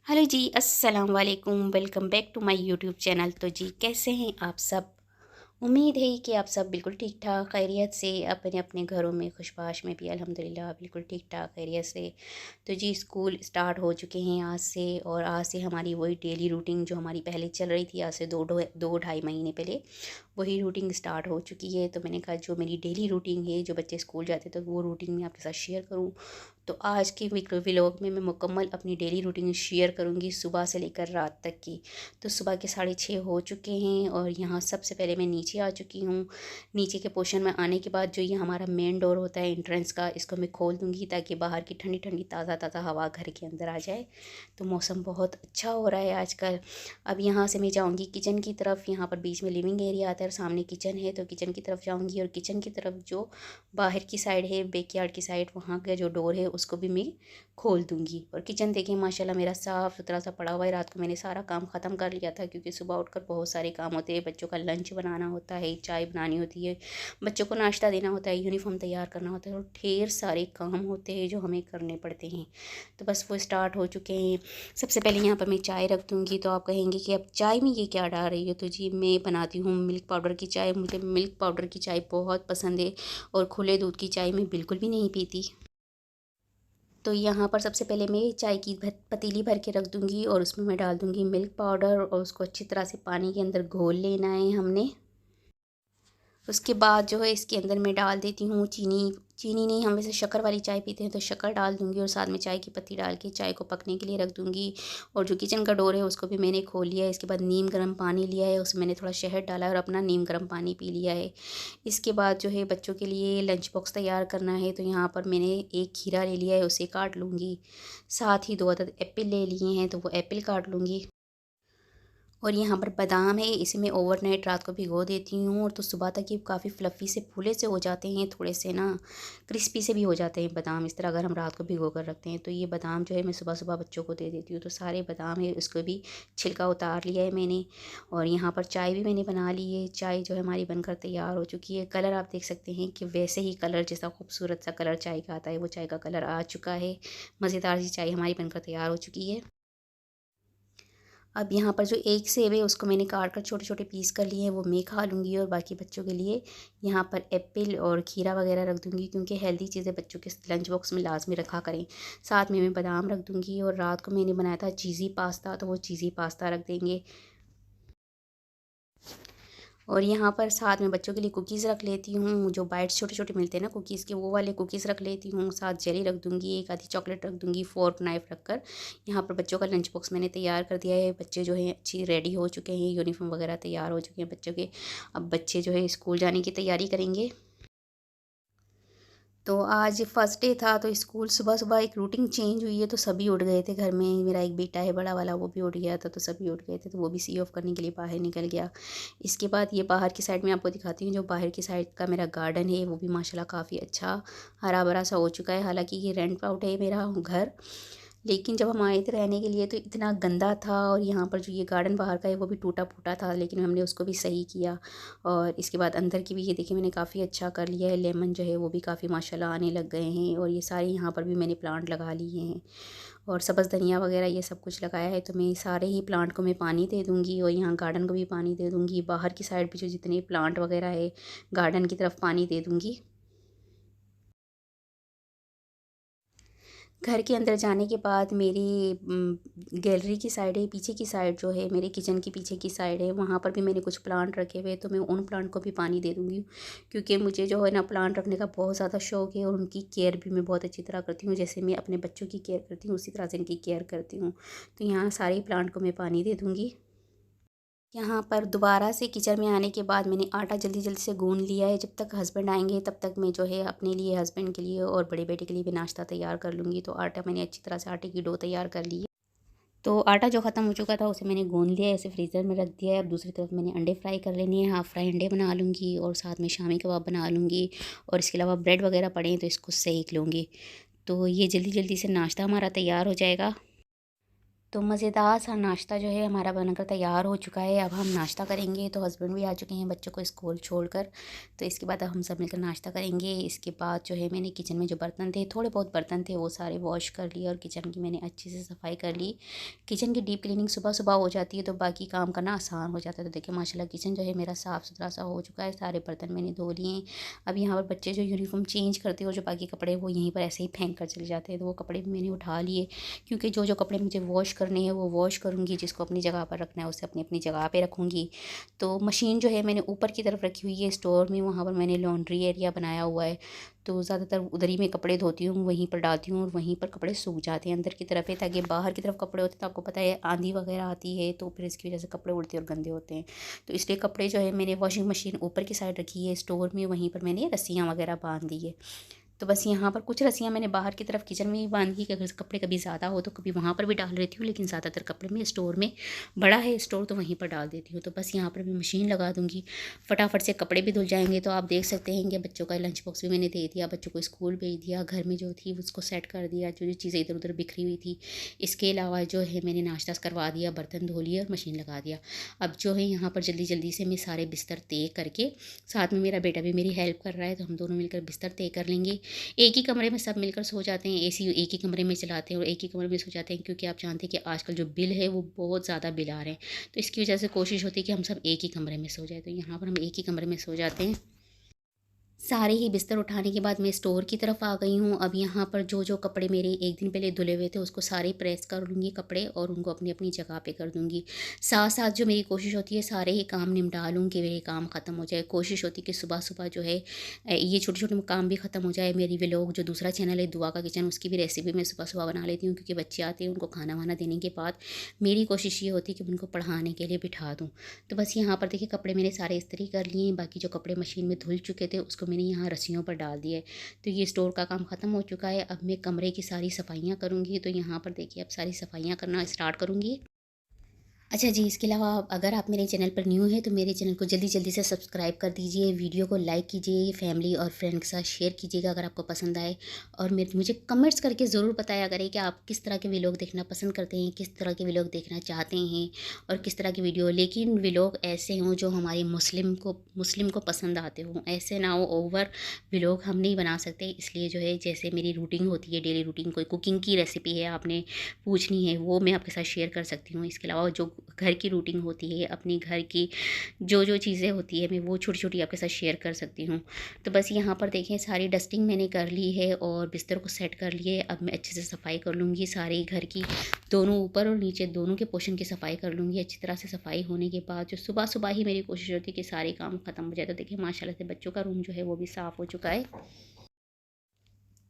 Hello जी, अस्सलाम वालेकुम। Welcome back to my YouTube channel. तो जी, कैसे हैं आप सब? उम्मीद है कि आप सब बिल्कुल ठीक ठाक खैरियत से अपने अपने घरों में खुशबाश में भी अल्हम्दुलिल्लाह बिल्कुल ठीक ठाक खैरियत से। तो जी, स्कूल स्टार्ट हो चुके हैं आज से, और आज से हमारी वही डेली रूटीन जो हमारी पहले चल रही थी, आज से दो ढाई महीने पहले वही रूटीन स्टार्ट हो चुकी है। तो मैंने कहा जो मेरी डेली रूटीन है, जो बच्चे स्कूल जाते तो वो रूटीन मैं आपके साथ शेयर करूँ। तो आज के व्लॉग में मैं मुकम्मल अपनी डेली रूटीन शेयर करूँगी, सुबह से लेकर रात तक की। तो सुबह के 6:30 हो चुके हैं, और यहाँ सबसे पहले मैं नीचे आ चुकी हूँ। नीचे के पोर्शन में आने के बाद जो ये हमारा मेन डोर होता है एंट्रेंस का, इसको मैं खोल दूँगी ताकि बाहर की ठंडी ठंडी ताज़ा ताज़ा हवा घर के अंदर आ जाए। तो मौसम बहुत अच्छा हो रहा है आजकल। अब यहाँ से मैं जाऊँगी किचन की तरफ। यहाँ पर बीच में लिविंग एरिया आता है और सामने किचन है, तो किचन की तरफ जाऊँगी, और किचन की तरफ जो बाहर की साइड है, बैकयार्ड की साइड, वहाँ का जो डोर है उसको भी मैं खोल दूँगी। और किचन देखिए माशाल्लाह मेरा साफ़ सुथरा सा पड़ा हुआ है। रात को मैंने सारा काम ख़त्म कर लिया था, क्योंकि सुबह उठकर बहुत सारे काम होते हैं। बच्चों का लंच बनाना होता है, चाय बनानी होती है, बच्चों को नाश्ता देना होता है, यूनिफ़ॉर्म तैयार करना होता है, और ढेर सारे काम होते हैं जो हमें करने पड़ते हैं। तो बस वो स्टार्ट हो चुके हैं। सबसे पहले यहाँ पर मैं चाय रख दूँगी। तो आप कहेंगे कि अब चाय में ये क्या डाल रही हो? तो जी, मैं बनाती हूँ मिल्क पाउडर की चाय। मुझे मिल्क पाउडर की चाय बहुत पसंद है, और खुले दूध की चाय मैं बिल्कुल भी नहीं पीती। तो यहाँ पर सबसे पहले मैं चाय की पतीली भर के रख दूँगी, और उसमें मैं डाल दूँगी मिल्क पाउडर, और उसको अच्छी तरह से पानी के अंदर घोल लेना है हमने। उसके बाद जो है इसके अंदर मैं डाल देती हूँ चीनी। चीनी नहीं, हम वैसे शक्कर वाली चाय पीते हैं, तो शक्कर डाल दूँगी, और साथ में चाय की पत्ती डाल के चाय को पकने के लिए रख दूँगी। और जो किचन का डोर है उसको भी मैंने खोल लिया है। इसके बाद नीम गर्म पानी लिया है, उसमें मैंने थोड़ा शहद डाला है और अपना नीम गर्म पानी पी लिया है। इसके बाद जो है बच्चों के लिए लंच बॉक्स तैयार करना है। तो यहाँ पर मैंने एक खीरा ले लिया है, उसे काट लूँगी। साथ ही 2 अदद एप्पल ले लिए हैं, तो वो एप्पल काट लूँगी। और यहाँ पर बादाम है, इसे मैं ओवरनाइट रात को भिगो देती हूँ, और तो सुबह तक ये काफ़ी फ्लफ़ी से फूले से हो जाते हैं, थोड़े से ना क्रिस्पी से भी हो जाते हैं बादाम, इस तरह अगर हम रात को भिगो कर रखते हैं। तो ये बादाम जो है मैं सुबह सुबह बच्चों को दे देती हूँ। तो सारे बादाम है उसको भी छिलका उतार लिया है मैंने। और यहाँ पर चाय भी मैंने बना ली है। चाय जो है हमारी बनकर तैयार हो चुकी है। कलर आप देख सकते हैं कि वैसे ही कलर, जैसा खूबसूरत सा कलर चाय का आता है, वो चाय का कलर आ चुका है। मज़ेदार सी चाय हमारी बनकर तैयार हो चुकी है। अब यहाँ पर जो एक सेब है उसको मैंने काट कर छोटे छोटे पीस कर लिए हैं, वो मैं खा लूँगी, और बाकी बच्चों के लिए यहाँ पर एप्पल और खीरा वगैरह रख दूँगी, क्योंकि हेल्दी चीज़ें बच्चों के लंच बॉक्स में लाजमी रखा करें। साथ में मैं बादाम रख दूँगी, और रात को मैंने बनाया था चीज़ी पास्ता, तो वो चीज़ी पास्ता रख देंगे। और यहाँ पर साथ में बच्चों के लिए कुकीज़ रख लेती हूँ, जो बाइट्स छोटे छोटे मिलते हैं ना कुकीज़ के, वो वाले कुकीज़ रख लेती हूँ। साथ जेली रख दूँगी, एक आधी चॉकलेट रख दूँगी, फ़ोर्क नाइफ़ रख कर। यहाँ पर बच्चों का लंच बॉक्स मैंने तैयार कर दिया है। बच्चे जो हैं अच्छी रेडी हो चुके हैं, यूनिफ़ॉर्म वगैरह तैयार हो चुके हैं बच्चों के। अब बच्चे जो है स्कूल जाने की तैयारी करेंगे। तो आज फर्स्ट डे था, तो स्कूल सुबह-सुबह एक रूटीन चेंज हुई है, तो सभी उठ गए थे घर में। मेरा एक बेटा है बड़ा वाला, वो भी उठ गया था, तो सभी उठ गए थे, तो वो भी सी ऑफ करने के लिए बाहर निकल गया। इसके बाद ये बाहर की साइड में आपको दिखाती हूँ, जो बाहर की साइड का मेरा गार्डन है वो भी माशाल्लाह काफ़ी अच्छा हरा-भरा सा हो चुका है। हालाँकि ये रेंट आउट है मेरा घर, लेकिन जब हम आए थे रहने के लिए तो इतना गंदा था, और यहाँ पर जो ये गार्डन बाहर का है वो भी टूटा-फूटा था, लेकिन हमने उसको भी सही किया। और इसके बाद अंदर की भी ये देखिए मैंने काफ़ी अच्छा कर लिया है। लेमन जो है वो भी काफ़ी माशाल्लाह आने लग गए हैं, और ये सारे यहाँ पर भी मैंने प्लांट लगा लिए हैं, और सब्ज़ धनिया वगैरह ये सब कुछ लगाया है। तो मैं सारे ही प्लांट को मैं पानी दे दूँगी, और यहाँ गार्डन को भी पानी दे दूँगी। बाहर की साइड भी जो जितने प्लांट वगैरह है, गार्डन की तरफ पानी दे दूँगी। घर के अंदर जाने के बाद मेरी गैलरी की साइड है, पीछे की साइड जो है मेरे किचन की पीछे की साइड है, वहाँ पर भी मैंने कुछ प्लांट रखे हुए हैं, तो मैं उन प्लांट को भी पानी दे दूँगी, क्योंकि मुझे जो है ना प्लांट रखने का बहुत ज़्यादा शौक है, और उनकी केयर भी मैं बहुत अच्छी तरह करती हूँ। जैसे मैं अपने बच्चों की केयर करती हूँ, उसी तरह से इनकी केयर करती हूँ। तो यहाँ सारे प्लांट को मैं पानी दे दूँगी। यहाँ पर दोबारा से किचन में आने के बाद मैंने आटा जल्दी जल्दी से गूँध लिया है। जब तक हस्बैंड आएँगे तब तक मैं जो है अपने लिए, हस्बैंड के लिए और बड़े बेटे के लिए भी नाश्ता तैयार कर लूँगी। तो आटा मैंने अच्छी तरह से, आटे की डो तैयार कर ली है। तो आटा जो ख़त्म हो चुका था उसे मैंने गूँध लिया है, इसे फ्रीज़र में रख दिया है। अब दूसरी तरफ मैंने अंडे फ्राई कर लेने हैं, हाफ़ फ्राई अंडे बना लूँगी, और साथ में शामी कबाब बना लूँगी, और इसके अलावा ब्रेड वगैरह पड़े हैं तो इसको सेक लूँगी। तो ये जल्दी जल्दी से नाश्ता हमारा तैयार हो जाएगा। तो मज़ेदार सा नाश्ता जो है हमारा बनकर तैयार हो चुका है। अब हम नाश्ता करेंगे। तो हस्बैंड भी आ चुके हैं बच्चों को स्कूल छोड़कर। तो इसके बाद अब हम सब मिलकर नाश्ता करेंगे। इसके बाद जो है मैंने किचन में जो बर्तन थे, थोड़े बहुत बर्तन थे, वो सारे वॉश कर लिए और किचन की मैंने अच्छे से सफाई कर ली। किचन की डीप क्लीनिंग सुबह सुबह हो जाती है तो बाकी काम करना आसान हो जाता है। तो देखिए माशाल्लाह किचन जो है मेरा साफ़ सुथरा सा हो चुका है। सारे बर्तन मैंने धो लिए हैं। अब यहाँ पर बच्चे जो यूनिफॉर्म चेंज करते हो, जो बाकी कपड़े वो यहीं पर ऐसे ही फेंक कर चले जाते हैं। तो वो कपड़े भी मैंने उठा लिए, क्योंकि जो जो कपड़े मुझे वॉश करने हैं वो वॉश करूँगी। जिसको अपनी जगह पर रखना है उसे अपनी अपनी जगह पे रखूँगी। तो मशीन जो है मैंने ऊपर की तरफ रखी हुई है स्टोर में, वहाँ पर मैंने लॉन्ड्री एरिया बनाया हुआ है। तो ज़्यादातर उधर ही मैं कपड़े धोती हूँ, वहीं पर डालती हूँ और वहीं पर कपड़े सूख जाते हैं अंदर की तरफ है। ताकि बाहर की तरफ कपड़े होते हैं तो आपको पता है आंधी वगैरह आती है, तो फिर इसकी वजह से कपड़े उड़ते और गंदे होते हैं। तो इसलिए कपड़े जो है मैंने वॉशिंग मशीन ऊपर की साइड रखी है स्टोर में, वहीं पर मैंने रस्सियाँ वगैरह बांध दी है। तो बस यहाँ पर कुछ रस्सियाँ मैंने बाहर की तरफ किचन में ही बांधी कि अगर कपड़े कभी ज़्यादा हो तो कभी वहाँ पर भी डाल लेती हूँ, लेकिन ज़्यादातर कपड़े मैं स्टोर में, बड़ा है स्टोर तो वहीं पर डाल देती हूँ। तो बस यहाँ पर मैं मशीन लगा दूँगी, फटाफट से कपड़े भी धुल जाएंगे। तो आप देख सकते हैं कि बच्चों का लंच बॉक्स भी मैंने दे दिया, बच्चों को स्कूल भेज दिया, घर में जो थी उसको सेट कर दिया, जो जो चीज़ें इधर उधर बिखरी हुई थी। इसके अलावा जो है मैंने नाश्ता करवा दिया, बर्तन धो लिए और मशीन लगा दिया। अब जो है यहाँ पर जल्दी जल्दी से मैं सारे बिस्तर तय करके, साथ में मेरा बेटा भी मेरी हेल्प कर रहा है, तो हम दोनों मिलकर बिस्तर तय कर लेंगे। एक ही कमरे में सब मिलकर सो जाते हैं, एसी एक ही कमरे में चलाते हैं और एक ही कमरे में सो जाते हैं। क्योंकि आप जानते हैं कि आजकल जो बिल है वो बहुत ज़्यादा बिल आ रहे हैं, तो इसकी वजह से कोशिश होती है कि हम सब एक ही कमरे में सो जाए। तो यहाँ पर हम एक ही कमरे में सो जाते हैं। सारे ही बिस्तर उठाने के बाद मैं स्टोर की तरफ आ गई हूँ। अब यहाँ पर जो जो कपड़े मेरे एक दिन पहले धुले हुए थे उसको सारे प्रेस कर लूँगी कपड़े, और उनको अपनी अपनी जगह पे कर दूँगी। साथ साथ जो मेरी कोशिश होती है सारे ही काम निपटा लूँ कि मेरे काम ख़त्म हो जाए। कोशिश होती है कि सुबह सुबह जो है ये छोटे छोटे काम भी ख़त्म हो जाए। मेरी व्लॉग जो दूसरा चैनल है दुआ का किचन, उसकी भी रेसिपी मैं सुबह सुबह बना लेती हूँ, क्योंकि बच्चे आते हैं उनको खाना वाना देने के बाद मेरी कोशिश ये होती है कि उनको पढ़ाने के लिए बिठा दूँ। तो बस यहाँ पर देखिए कपड़े मैंने सारे इस्त्री कर लिए हैं। बाकी जो कपड़े मशीन में धुल चुके थे उसको मैंने यहाँ रस्सियों पर डाल दिया है। तो ये स्टोर का काम ख़त्म हो चुका है। अब मैं कमरे की सारी सफाइयाँ करूँगी। तो यहाँ पर देखिए अब सारी सफाइयाँ करना स्टार्ट करूँगी। अच्छा जी, इसके अलावा अगर आप मेरे चैनल पर न्यू हैं तो मेरे चैनल को जल्दी जल्दी से सब्सक्राइब कर दीजिए, वीडियो को लाइक कीजिए, फैमिली और फ्रेंड के साथ शेयर कीजिएगा अगर आपको पसंद आए। और मुझे कमेंट्स करके ज़रूर बताया करें कि आप किस तरह के व्लॉग देखना पसंद करते हैं, किस तरह के व्लॉग देखना चाहते हैं और किस तरह की वीडियो। लेकिन व्लॉग ऐसे हों जो हमारे मुस्लिम को पसंद आते हों, ऐसे ना हो ओवर व्लॉग हम नहीं बना सकते। इसलिए जो है जैसे मेरी रूटीन होती है, डेली रूटीन, कोई कुकिंग की रेसिपी है आपने पूछनी है वो मैं आपके साथ शेयर कर सकती हूँ। इसके अलावा जो घर की रूटीन होती है, अपनी घर की जो जो चीज़ें होती है, मैं वो छोटी छोटी आपके साथ शेयर कर सकती हूँ। तो बस यहाँ पर देखें सारी डस्टिंग मैंने कर ली है और बिस्तर को सेट कर लिए। अब मैं अच्छे से सफाई कर लूँगी सारी घर की, दोनों ऊपर और नीचे दोनों के पोर्शन की सफाई कर लूँगी। अच्छी तरह से सफाई होने के बाद जो सुबह सुबह ही मेरी कोशिश होती है कि सारे काम ख़त्म हो जाए। तो देखिए माशाल्लाह से बच्चों का रूम जो है वो भी साफ़ हो चुका है।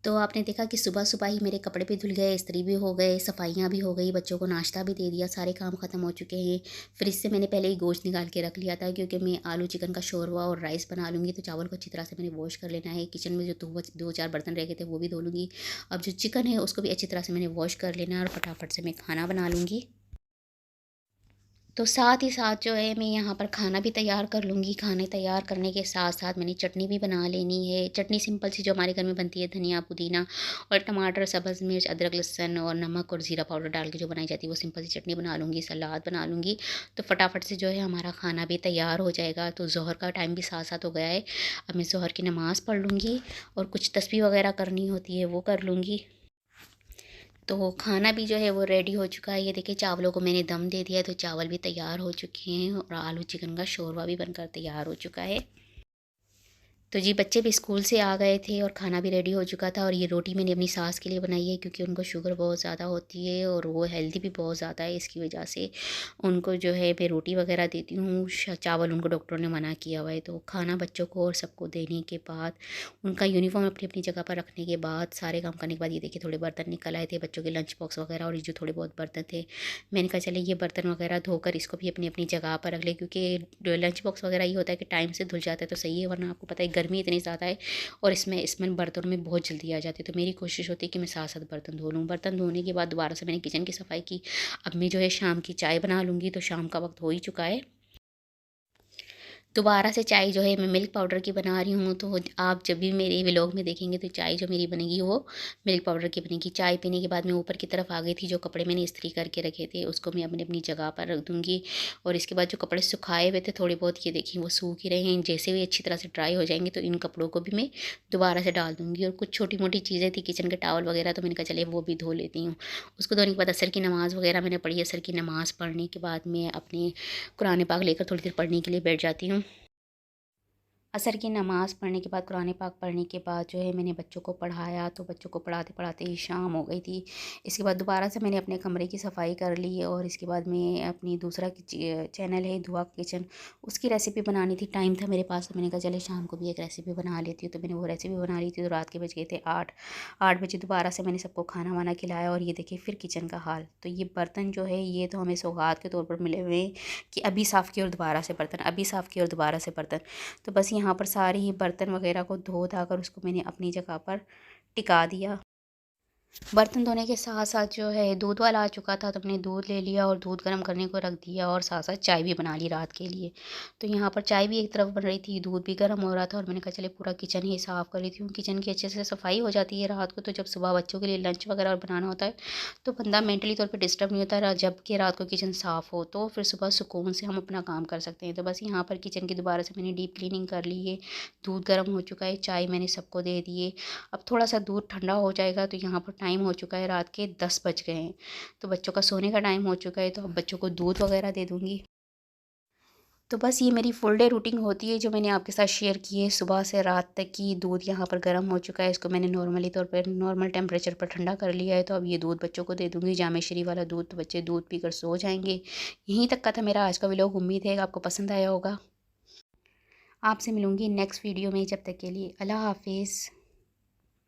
तो आपने देखा कि सुबह सुबह ही मेरे कपड़े भी धुल गए, इस्त्री भी हो गए, सफाइयाँ भी हो गई, बच्चों को नाश्ता भी दे दिया, सारे काम ख़त्म हो चुके हैं। फ्रिज से मैंने पहले ही गोश्त निकाल के रख लिया था, क्योंकि मैं आलू चिकन का शोरवा और राइस बना लूँगी। तो चावल को अच्छी तरह से मैंने वॉश कर लेना है। किचन में जो दो चार बर्तन रह गए थे वो भी धो लूँगी। अब जो चिकन है उसको भी अच्छी तरह से मैंने वॉश कर लेना है और फटाफट से मैं खाना बना लूँगी। तो साथ ही साथ जो है मैं यहाँ पर खाना भी तैयार कर लूँगी। खाने तैयार करने के साथ साथ मैंने चटनी भी बना लेनी है। चटनी सिंपल सी जो हमारे घर में बनती है, धनिया पुदीना और टमाटर, सब्ज़ मिर्च, अदरक लहसुन और नमक और ज़ीरा पाउडर डाल के जो बनाई जाती है वो सिंपल सी चटनी बना लूँगी, सलाद बना लूँगी। तो फटाफट से जो है हमारा खाना भी तैयार हो जाएगा। तो ज़ोहर का टाइम भी साथ साथ हो गया है। अब मैं ज़ोहर की नमाज़ पढ़ लूँगी और कुछ तस्बीह वगैरह करनी होती है वो कर लूँगी। तो खाना भी जो है वो रेडी हो चुका है। ये देखिए चावलों को मैंने दम दे दिया है, तो चावल भी तैयार हो चुके हैं और आलू चिकन का शोरवा भी बनकर तैयार हो चुका है। तो जी बच्चे भी स्कूल से आ गए थे और खाना भी रेडी हो चुका था। और ये रोटी मैंने अपनी सास के लिए बनाई है, क्योंकि उनको शुगर बहुत ज़्यादा होती है और वो हेल्दी भी बहुत ज़्यादा है। इसकी वजह से उनको जो है मैं रोटी वगैरह देती हूँ। चावल उनको डॉक्टर ने मना किया हुआ है। तो खाना बच्चों को और सबको देने के बाद, उनका यूनिफॉर्म अपनी अपनी जगह पर रखने के बाद, सारे काम करने के बाद, ये देखिए थोड़े बर्तन निकल आए थे बच्चों के लंच बॉक्स वगैरह। और ये जो थोड़े बहुत बर्तन थे मैंने कहा चले ये बर्तन वगैरह धोकर इसको भी अपनी अपनी जगह पर रख ले, क्योंकि लंच बॉक्स वगैरह ये होता है कि टाइम से धुल जाता है तो सही है, वरना आपको पता है गर्मी इतनी ज़्यादा है और इसमें स्मेल बर्तनों में बहुत जल्दी आ जाती है। तो मेरी कोशिश होती है कि मैं साथ साथ बर्तन धो लूँ। बर्तन धोने के बाद दोबारा से मैंने किचन की सफाई की। अब मैं जो है शाम की चाय बना लूँगी। तो शाम का वक्त हो ही चुका है। दोबारा से चाय जो है मैं मिल्क पाउडर की बना रही हूँ, तो आप जब भी मेरे व्लॉग में देखेंगे तो चाय जो मेरी बनेगी वो मिल्क पाउडर की बनेगी। चाय पीने के बाद मैं ऊपर की तरफ आ गई थी, जो कपड़े मैंने इस्त्री करके रखे थे उसको मैं अपनी अपनी जगह पर रख दूँगी। और इसके बाद जो कपड़े सुखाए हुए थे थोड़े बहुत, ये देखिए वो सूख ही रहे हैं। जैसे भी अच्छी तरह से ड्राई हो जाएंगे तो इन कपड़ों को भी मैं दोबारा से डाल दूँगी। और कुछ छोटी मोटी चीज़ें थी, किचन के टावल वगैरह, तो मैंने कहा चलिए वो भी धो लेती हूँ। उसको धोने के बाद असर की नमाज़ वगैरह मैंने पढ़ी। असर की नमाज़ पढ़ने के बाद मैं अपने कुरान पाक लेकर थोड़ी देर पढ़ने के लिए बैठ जाती हूँ। असर की नमाज़ पढ़ने के बाद, कुरान पाक पढ़ने के बाद जो है मैंने बच्चों को पढ़ाया, तो बच्चों को पढ़ाते पढ़ाते ही शाम हो गई थी। इसके बाद दोबारा से मैंने अपने कमरे की सफाई कर ली और इसके बाद मैं अपनी दूसरा चैनल है दुआ किचन, उसकी रेसिपी बनानी थी। टाइम था मेरे पास, तो मैंने कहा चले शाम को भी एक रेसिपी बना लेती हूँ। तो मैंने वो रेसिपी बना ली थी। तो रात के बज गए थे 8 बजे दोबारा से मैंने सबको खाना वाना खिलाया। और ये देखिए फिर किचन का हाल। तो ये बर्तन जो है ये तो हमें सौगात के तौर पर मिले हुए हैं कि अभी साफ़ किए और दोबारा से बर्तन, अभी साफ़ किए और दोबारा से बर्तन। तो बस यहाँ पर सारे ही बर्तन वगैरह को धो धा कर उसको मैंने अपनी जगह पर टिका दिया। बर्तन धोने के साथ साथ जो है दूध वाला आ चुका था, तो हमने दूध ले लिया और दूध गर्म करने को रख दिया और साथ साथ चाय भी बना ली रात के लिए। तो यहाँ पर चाय भी एक तरफ बन रही थी, दूध भी गर्म हो रहा था और मैंने कहा चले पूरा किचन ही साफ़ कर लेती हूँ। किचन की अच्छे से सफाई हो जाती है रात को, तो जब सुबह बच्चों के लिए लंच वगैरह बनाना होता है तो बंदा मेंटली तौर पर डिस्टर्ब नहीं होता है। जबकि रात को किचन साफ़ हो तो फिर सुबह सुकून से हम अपना काम कर सकते हैं। तो बस यहाँ पर किचन की दोबारा से मैंने डीप क्लीनिंग कर ली है। दूध गर्म हो चुका है, चाय मैंने सबको दे दी है। अब थोड़ा सा दूध ठंडा हो जाएगा। तो यहाँ पर टाइम हो चुका है, रात के 10 बज गए हैं, तो बच्चों का सोने का टाइम हो चुका है। तो अब बच्चों को दूध वगैरह दे दूँगी। तो बस ये मेरी फुल डे रूटीन होती है जो मैंने आपके साथ शेयर की है सुबह से रात तक की। दूध यहाँ पर गर्म हो चुका है, इसको मैंने नॉर्मली तौर पर नॉर्मल टेम्परेचर पर ठंडा कर लिया है। तो अब ये दूध बच्चों को दे दूँगी, जामेश्वरी वाला दूध। तो बच्चे दूध पीकर सो जाएंगे। यहीं तक का था मेरा आज का व्लॉग। उम्मीद है कि आपको पसंद आया होगा। आपसे मिलूँगी नेक्स्ट वीडियो में, जब तक के लिए अल्लाह हाफिज़।